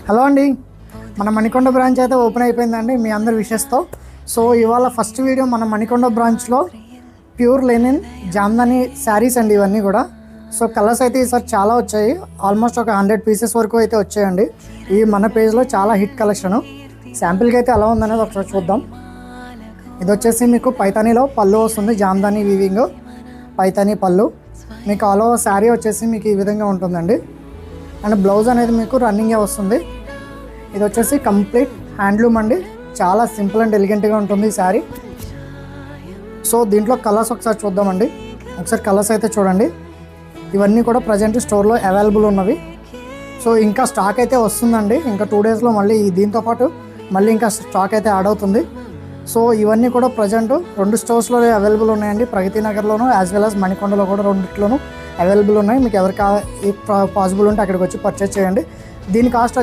Hello అండి, మన Manikonda branch అయితే ఓపెన్ అయిపోయిందండి మీ అందరి విషెస్తో. సో ఇవాళ ఫస్ట్ వీడియో మన మణికొండ బ్రాంచ్లో ప్యూర్ లెనిన్ జామ్దాని శారీస్ అండి ఇవన్నీ కూడా. సో కలర్స్ అయితే ఈసారి చాలా వచ్చాయి, ఆల్మోస్ట్ ఒక 100 పీసెస్ వరకు అయితే వచ్చాయండి. ఈ మన పేజ్లో చాలా హిట్ కలెక్షను. శాంపిల్కి అయితే ఎలా ఉందనేది ఒకసారి చూద్దాం. ఇది వచ్చేసి మీకు పైతానీలో పళ్ళు వస్తుంది, జామ్దాని వీవింగ్ పైతానీ పళ్ళు. మీకు ఆల్ ఓవర్ శారీ వచ్చేసి మీకు ఈ విధంగా ఉంటుందండి. అండ్ బ్లౌజ్ అనేది మీకు రన్నింగే వస్తుంది. ఇది వచ్చేసి కంప్లీట్ హ్యాండ్లూమ్ అండి, చాలా సింపుల్ అండ్ ఎలిగెంట్గా ఉంటుంది ఈ శారీ. సో దీంట్లో కలర్స్ ఒకసారి చూద్దామండి. ఒకసారి కలర్స్ అయితే చూడండి. ఇవన్నీ కూడా ప్రజెంట్ స్టోర్లో అవైలబుల్ ఉన్నవి. సో ఇంకా స్టాక్ అయితే వస్తుందండి, ఇంకా 2 డేస్లో మళ్ళీ దీంతో పాటు మళ్ళీ ఇంకా స్టాక్ అయితే యాడ్ అవుతుంది. సో ఇవన్నీ కూడా ప్రజెంట్ 2 స్టోర్స్లో అవైలబుల్ ఉన్నాయండి, ప్రగతి నగర్లోను యాజ్ వెల్ యాజ్ మణికొండలో కూడా 2 అవైలబుల్ ఉన్నాయి. మీకు ఎవరికి పాసిబుల్ ఉంటే అక్కడికి వచ్చి పర్చేస్ చేయండి. దీని కాస్ట్